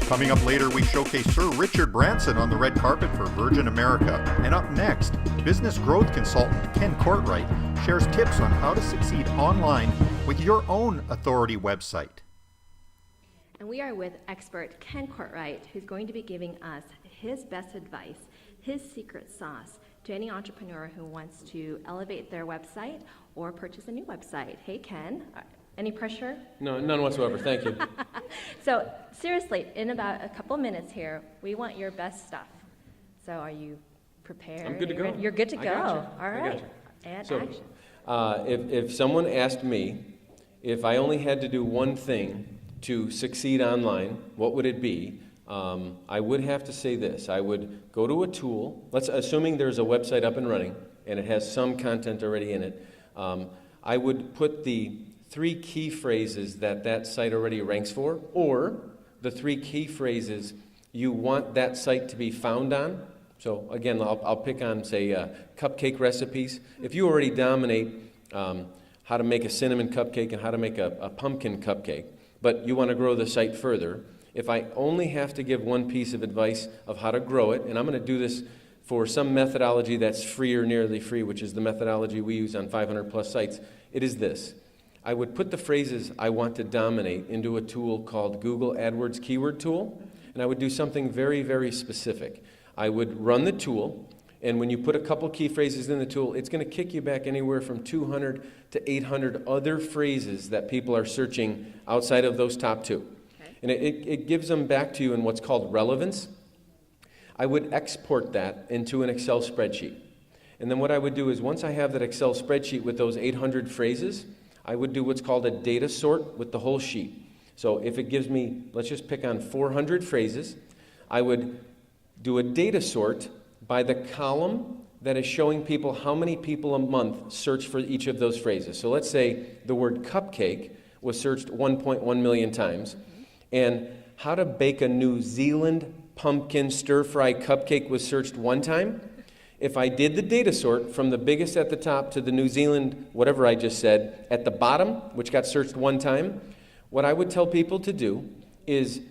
Coming up later, we showcase Sir Richard Branson on the red carpet for Virgin America. And up next, business growth consultant Ken Courtright shares tips on how to succeed online with your own authority website. And we are with expert Ken Courtright, who's going to be giving us his best advice, his secret sauce to any entrepreneur who wants to elevate their website or purchase a new website. Hey, Ken. Any pressure? No, none whatsoever. Thank you. So seriously, in about a couple minutes here, we want your best stuff. So are you prepared? I'm good to go. You're good to go. Gotcha. All right. And so, action. if someone asked me if I only had to do one thing to succeed online, what would it be? I would have to say this. I would go to a tool. Assuming there's a website up and running and it has some content already in it, I would put the 3 key phrases that site already ranks for, or the 3 key phrases you want that site to be found on. So again, I'll pick on, say, cupcake recipes. If you already dominate how to make a cinnamon cupcake and how to make a pumpkin cupcake, but you want to grow the site further, if I only have to give one piece of advice of how to grow it, and I'm going to do this for some methodology that's free or nearly free, which is the methodology we use on 500 plus sites, it is this. I would put the phrases I want to dominate into a tool called Google AdWords Keyword Tool, and I would do something very, very specific. I would run the tool, and when you put a couple key phrases in the tool, it's going to kick you back anywhere from 200 to 800 other phrases that people are searching outside of those top 2. Okay. And it gives them back to you in what's called relevance. I would export that into an Excel spreadsheet. And then what I would do is once I have that Excel spreadsheet with those 800 phrases, I would do what's called a data sort with the whole sheet. So if it gives me, let's just pick on 400 phrases, I would do a data sort by the column that is showing people how many people a month search for each of those phrases. So let's say the word cupcake was searched 1.1 million times, and how to bake a New Zealand pumpkin stir-fry cupcake was searched 1 time. If I did the data sort from the biggest at the top to the New Zealand, whatever I just said, at the bottom, which got searched 1 time, what I would tell people to do is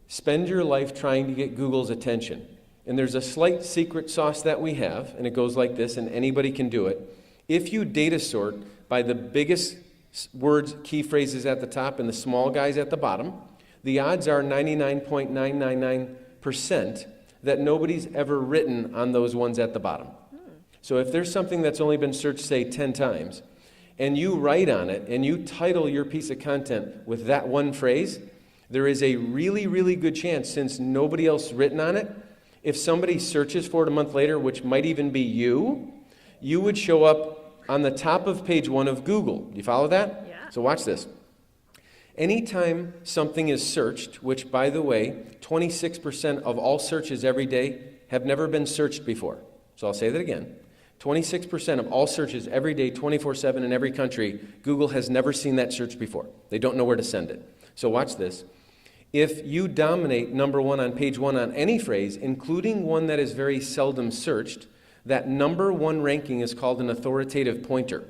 spend your life trying to get Google's attention. And there's a slight secret sauce that we have, and it goes like this, and anybody can do it. If you data sort by the biggest words, key phrases at the top and the small guys at the bottom, the odds are 99.999% that nobody's ever written on those ones at the bottom. So if there's something that's only been searched, say, 10 times, and you write on it, and you title your piece of content with that one phrase, there is a really, really good chance, since nobody else written on it, if somebody searches for it a month later, which might even be you would show up on the top of page 1 of Google. Do you follow that? Yeah. So watch this. Anytime something is searched, which, by the way, 26% of all searches every day have never been searched before. So I'll say that again. 26% of all searches every day, 24/7 in every country, Google has never seen that search before. They don't know where to send it. So watch this. If you dominate number 1 on page 1 on any phrase, including one that is very seldom searched, that number 1 ranking is called an authoritative pointer.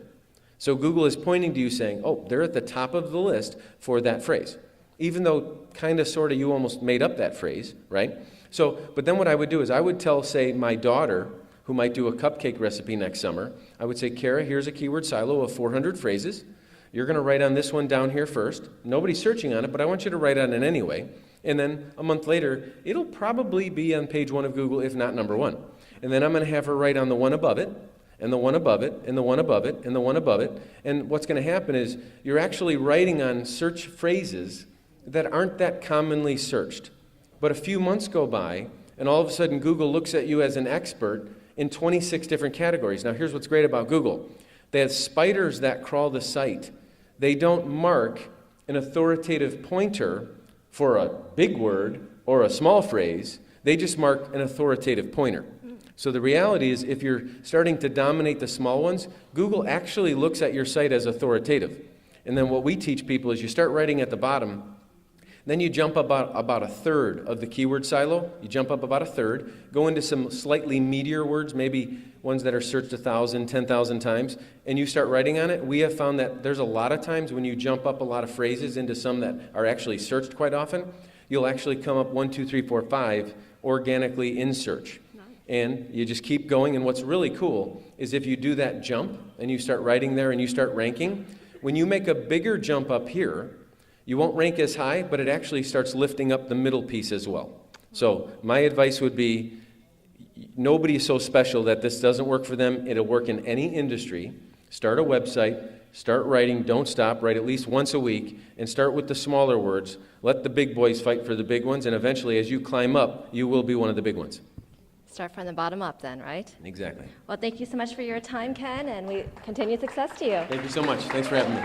So Google is pointing to you saying, oh, they're at the top of the list for that phrase. Even though kind of, sort of, you almost made up that phrase, right? So, but then what I would do is I would tell, say, my daughter, who might do a cupcake recipe next summer, I would say, Kara, here's a keyword silo of 400 phrases. You're going to write on this one down here first. Nobody's searching on it, but I want you to write on it anyway. And then a month later, it'll probably be on page 1 of Google, if not number 1. And then I'm going to have her write on the one above it, and the one above it, and the one above it, and the one above it. And what's going to happen is you're actually writing on search phrases that aren't that commonly searched. But a few months go by, and all of a sudden Google looks at you as an expert in 26 different categories. Now here's what's great about Google. They have spiders that crawl the site. They don't mark an authoritative pointer for a big word or a small phrase. They just mark an authoritative pointer. So the reality is, if you're starting to dominate the small ones, Google actually looks at your site as authoritative. And then what we teach people is you start writing at the bottom. Then you jump about a third of the keyword silo. You jump up about a third, go into some slightly meatier words, maybe ones that are searched 1,000, 10,000 times, and you start writing on it. We have found that there's a lot of times when you jump up a lot of phrases into some that are actually searched quite often, you'll actually come up 1, 2, 3, 4, 5 organically in search. And you just keep going, and what's really cool is if you do that jump and you start writing there and you start ranking, when you make a bigger jump up here, you won't rank as high, but it actually starts lifting up the middle piece as well. So my advice would be, nobody is so special that this doesn't work for them. It'll work in any industry. Start a website, start writing, don't stop, write at least once a week, and start with the smaller words. Let the big boys fight for the big ones, and eventually as you climb up, you will be one of the big ones. Start from the bottom up then, right? Exactly. Well, thank you so much for your time, Ken, and we continue success to you. Thank you so much. Thanks for having me.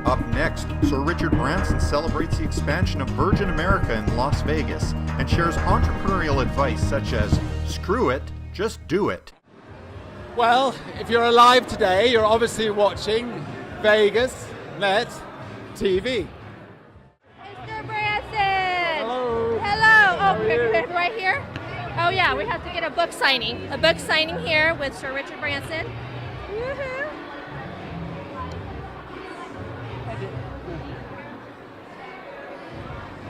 Up next, Sir Richard Branson celebrates the expansion of Virgin America in Las Vegas and shares entrepreneurial advice such as, screw it, just do it. Well, if you're alive today, you're obviously watching Vegasnet TV. Mr. Branson! Hello. Hello! How are you? Right here? Oh yeah, we have to get a book signing. A book signing here with Sir Richard Branson. Woohoo!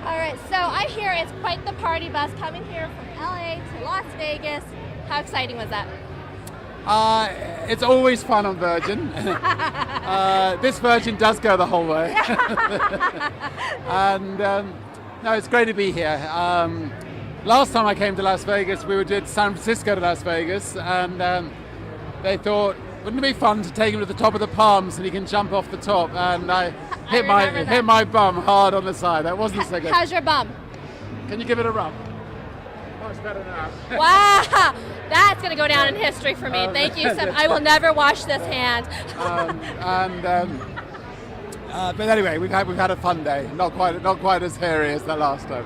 All right, so I hear it's quite the party bus coming here from LA to Las Vegas. How exciting was that? It's always fun on Virgin. This Virgin does go the whole way. And no, it's great to be here. Last time I came to Las Vegas, we did San Francisco to Las Vegas, and they thought, wouldn't it be fun to take him to the top of the Palms and he can jump off the top? And I hit my bum hard on the side. That wasn't so good. How's your bum? Can you give it a rub? Much better now. Wow, that's going to go down in history for me. Thank you so much. I will never wash this hand. But anyway, we've had a fun day. Not quite as hairy as the last time.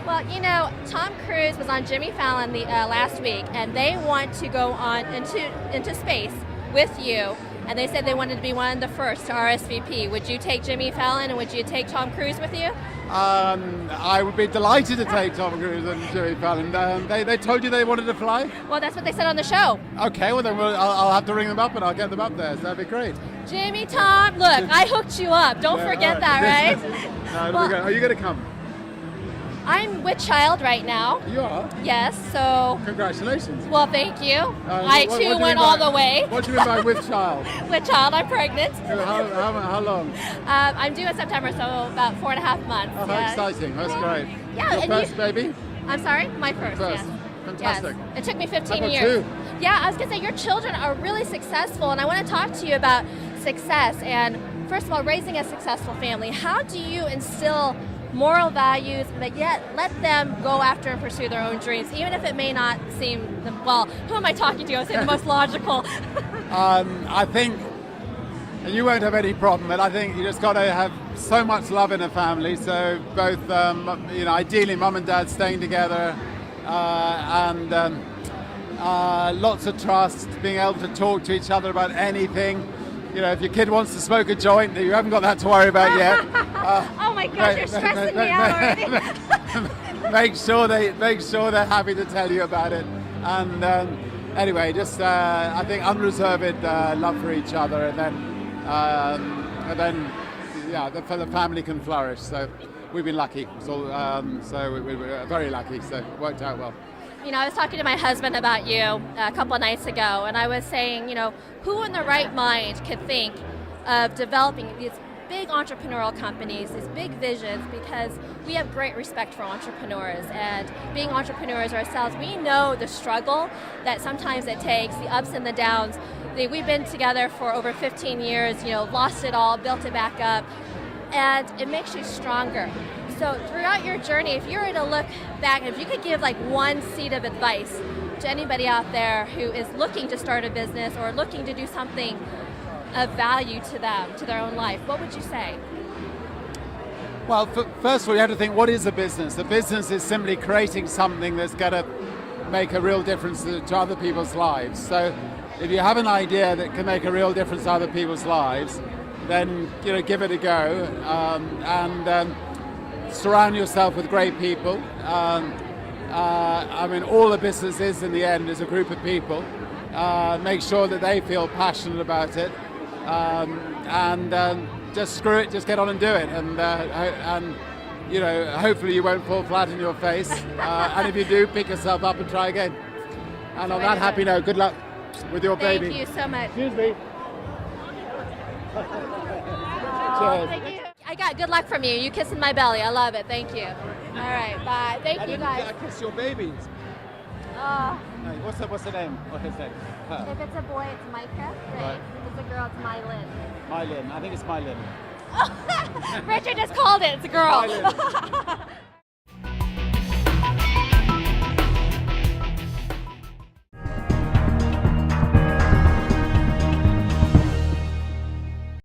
Well, you know, Tom Cruise was on Jimmy Fallon last week, and they want to go on into space with you. And they said they wanted to be one of the first to RSVP. Would you take Jimmy Fallon, and would you take Tom Cruise with you? I would be delighted to take Tom Cruise and Jimmy Fallon. They told you they wanted to fly? Well, that's what they said on the show. Okay, well then I'll have to ring them up and I'll get them up there. So that'd be great. Jimmy, Tom, look, I hooked you up. Don't forget that, right? Well, are you going to come? I'm with child right now. You are? Yes, so... Congratulations. Well, thank you. I, too, went all the way. What do you mean by with child? With child, I'm pregnant. How long? I'm due in September, so about 4.5 months. Oh, how exciting. That's great. Yeah, Your first baby? I'm sorry? My first, yes. Fantastic. Yes. It took me 15 How about years. two? Yeah, I was going to say, your children are really successful, and I want to talk to you about success. And first of all, raising a successful family. How do you instill moral values, but yet let them go after and pursue their own dreams, even if it may not seem, well, who am I talking to? I was saying the most logical. I think you won't have any problem, but I think you just got to have so much love in a family. So both, ideally mum and dad staying together, and lots of trust, being able to talk to each other about anything. You know, if your kid wants to smoke a joint, you haven't got that to worry about yet. Oh my gosh, you're stressing me out already. Make sure they're happy to tell you about it. And anyway, just I think unreserved love for each other, and then the family can flourish. So we've been lucky. So we're very lucky. So it worked out well. You know, I was talking to my husband about you a couple of nights ago, and I was saying, you know, who in their right mind could think of developing these big entrepreneurial companies, these big visions, because we have great respect for entrepreneurs, and being entrepreneurs ourselves, we know the struggle that sometimes it takes, the ups and the downs. We've been together for over 15 years, you know, lost it all, built it back up, and it makes you stronger. So throughout your journey, if you were to look back, if you could give like one seed of advice to anybody out there who is looking to start a business or looking to do something of value to them, to their own life, what would you say? Well, first of all, you have to think, what is a business? A business is simply creating something that's going to make a real difference to other people's lives. So if you have an idea that can make a real difference to other people's lives, then give it a go, and surround yourself with great people. I mean, all a business is in the end is a group of people. Make sure that they feel passionate about it, and just screw it, just get on and do it, and hopefully you won't fall flat in your face. And if you do, pick yourself up and try again. And on that happy note, good luck with your baby. Thank you so much. Excuse me. Cheers. Thank you. I got good luck from you. You kissing my belly. I love it. Thank you. All right. Bye. Thank you, guys. I kiss your babies. Uh, No, what's the name? What's his name? if it's a boy, it's Micah. Right. If it's a girl, it's Mylin. Mylin. I think it's Mylin. Richard just called it. It's a girl. Mylin.